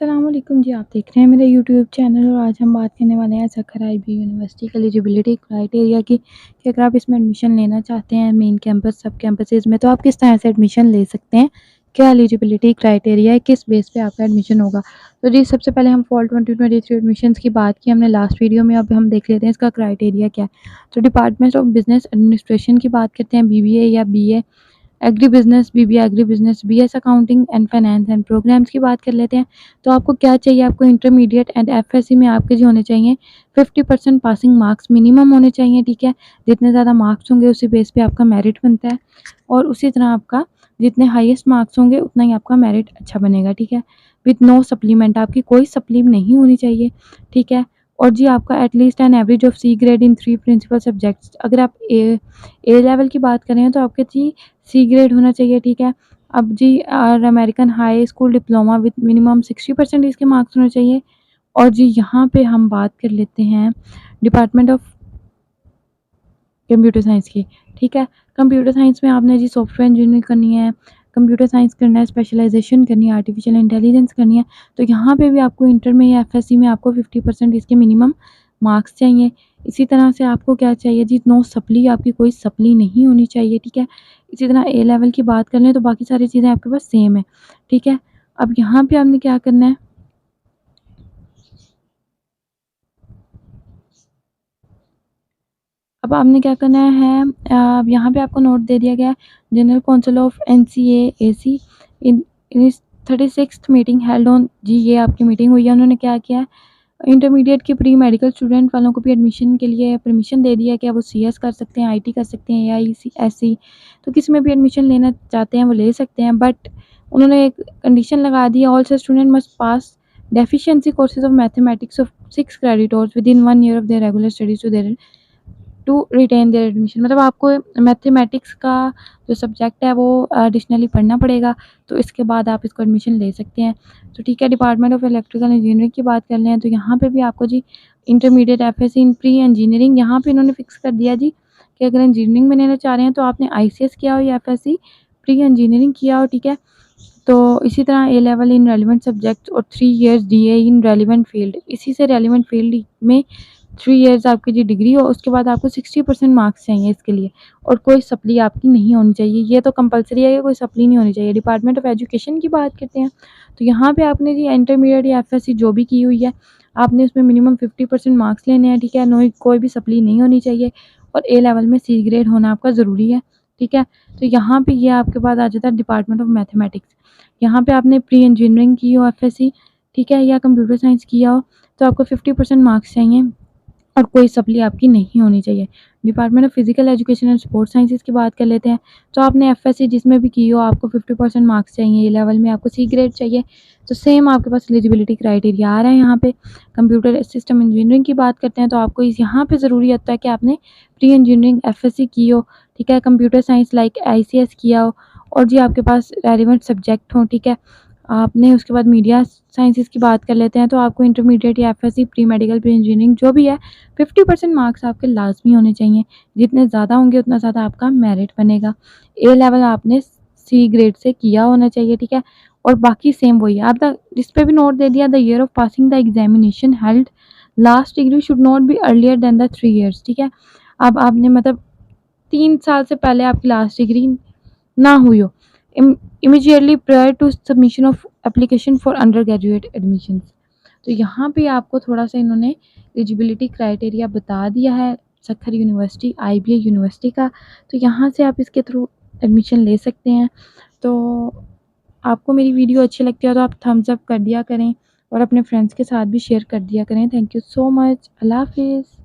अस्सलाम वालेकुम जी, आप देख रहे हैं मेरा यूट्यूब चैनल और आज हम बात करने वाले हैं ज़फ़र IB यूनिवर्सिटी का एलिजिबिलिटी क्राइटेरिया की कि अगर आप इसमें एडमिशन लेना चाहते हैं मेन कैंपस सब कैंपसेज़ में तो आप किस तरह से एडमिशन ले सकते हैं। क्या एलिजिबिलिटी क्राइटेरिया है, किस बेस पे आपका एडमिशन होगा। तो जी सबसे पहले हम फॉल 2023 एडमिशन्स की बात की हमने लास्ट वीडियो में, अब हम देख लेते हैं इसका क्राइटेरिया क्या है। तो डिपार्टमेंट ऑफ बिज़नेस एडमिनिस्ट्रेशन की बात करते हैं, BBA या BA agri business, BBA agri business, BS accounting and finance and programs की बात कर लेते हैं। तो आपको क्या चाहिए, आपको इंटरमीडिएट एंड FSC में आपके जो होने चाहिए 50% पासिंग मार्क्स मिनिमम होने चाहिए, ठीक है। जितने ज़्यादा मार्क्स होंगे उसी बेस पे आपका मेरिट बनता है और उसी तरह आपका जितने हाईएस्ट मार्क्स होंगे उतना ही आपका मेरिट अच्छा बनेगा, ठीक है। विथ नो सप्लीमेंट, आपकी कोई सप्ली नहीं होनी चाहिए, ठीक है। और जी आपका at least an average of C grade in 3 principal subjects. अगर आप ए लेवल की बात करें तो आपके जी C ग्रेड होना चाहिए, ठीक है। अब जी American high school diploma with minimum 60% इसके मार्क्स होने चाहिए। और जी यहाँ पे हम बात कर लेते हैं डिपार्टमेंट ऑफ कंप्यूटर साइंस की, ठीक है। कंप्यूटर साइंस में आपने जी सॉफ्टवेयर इंजीनियरिंग करनी है, कंप्यूटर साइंस करना है, स्पेशलाइजेशन करनी है, आर्टिफिशियल इंटेलिजेंस करनी है। तो यहाँ पे भी आपको इंटर में या FSC में आपको 50% इसके मिनिमम मार्क्स चाहिए। इसी तरह से आपको क्या चाहिए जी, नो सप्ली, आपकी कोई सप्ली नहीं होनी चाहिए, ठीक है। इसी तरह A लेवल की बात कर लें तो बाकी सारी चीज़ें आपके पास सेम है, ठीक है। अब यहाँ पे आपने क्या करना है, अब आपने क्या करना है, यहाँ पे आपको नोट दे दिया गया है जनरल काउंसिल ऑफ NCAAC इन इन इस 36th मीटिंग हेल्ड ऑन जी, ये आपकी मीटिंग हुई है। उन्होंने क्या किया है, इंटरमीडिएट के प्री मेडिकल स्टूडेंट वालों को भी एडमिशन के लिए परमिशन दे दिया है कि वो CS कर सकते हैं, IT कर सकते हैं, AICSC, तो किसी में भी एडमिशन लेना चाहते हैं वो ले सकते हैं। बट उन्होंने एक कंडीशन लगा दी है, all such student must pass deficiency courses of mathematics of 6 credit with in 1 year of their regular studies to retain their admission. मतलब आपको मैथमेटिक्स का जो सब्जेक्ट है वो एडिशनली पढ़ना पड़ेगा, तो इसके बाद आप इसको एडमिशन ले सकते हैं। तो ठीक है, डिपार्टमेंट ऑफ इलेक्ट्रिकल इंजीनियरिंग की बात कर लें तो यहाँ पे भी आपको जी intermediate FSC in pre engineering, यहाँ पे इन्होंने फिक्स कर दिया जी कि अगर इंजीनियरिंग में लेना चाह रहे हैं तो आपने ICS किया हो या FSC प्री इंजीनियरिंग किया हो, ठीक है। तो इसी तरह A level in relevant subjects और 3 years DA in relevant field, इसी से रेलिवेंट फील्ड में 3 इयर्स आपकी जी डिग्री हो, उसके बाद आपको 60% मार्क्स चाहिए इसके लिए और कोई सप्ली आपकी नहीं होनी चाहिए। ये तो कंपल्सरी है कि कोई सप्ली नहीं होनी चाहिए। डिपार्टमेंट ऑफ एजुकेशन की बात करते हैं तो यहाँ पे आपने जी इंटरमीडिएट या FSC जो भी की हुई है, आपने उसमें मिनिमम 50% मार्क्स लेने हैं, ठीक है। नो, कोई भी सप्ली नहीं होनी चाहिए और A लेवल में C ग्रेड होना आपका ज़रूरी है, ठीक है। तो यहाँ पे ये आपके पास आ जाता है डिपार्टमेंट ऑफ मैथमेटिक्स। यहाँ पे आपने प्री इंजीनियरिंग की हो FSC, ठीक है, या कंप्यूटर साइंस किया हो तो आपको 50% मार्क्स चाहिए और कोई सप्ली आपकी नहीं होनी चाहिए। Department of physical education and sports sciences की बात कर लेते हैं, तो आपने FSC जिसमें भी की हो आपको 50% मार्क्स चाहिए, ए लेवल में आपको C ग्रेड चाहिए। तो सेम आपके पास एलिजिबिलिटी क्राइटेरिया आ रहा है यहाँ पे। कंप्यूटर सिस्टम इंजीनियरिंग की बात करते हैं तो आपको इस यहाँ पे ज़रूरी होता है कि आपने प्री इंजीनियरिंग FSC की हो, ठीक है, कंप्यूटर साइंस लाइक ICS किया हो और जी आपके पास रेलेवेंट सब्जेक्ट हों, ठीक है। आपने उसके बाद मीडिया साइंसेज़ की बात कर लेते हैं तो आपको इंटरमीडिएट या FSC pre medical pre engineering जो भी है 50% मार्क्स आपके लाज़मी होने चाहिए। जितने ज़्यादा होंगे उतना ज़्यादा आपका मेरिट बनेगा। A लेवल आपने C ग्रेड से किया होना चाहिए, ठीक है। और बाकी सेम वही है। आप द इस पे भी नोट दे दिया, the year of passing the examination held last degree should not be earlier than the 3 years, ठीक है। अब आपने मतलब 3 साल से पहले आपकी लास्ट डिग्री ना हुई हो, immediately prior to submission of application for undergraduate admissions. तो यहाँ पे आपको थोड़ा-सा इन्होंने एलिजिबिलिटी क्राइटेरिया बता दिया है सखर यूनिवर्सिटी, IBA यूनिवर्सिटी का। तो यहाँ से आप इसके थ्रू एडमिशन ले सकते हैं। तो आपको मेरी वीडियो अच्छी लगती है तो आप थम्स अप कर दिया करें और अपने फ्रेंड्स के साथ भी शेयर कर दिया करें। Thank you so much. Allah हाफ़िज़।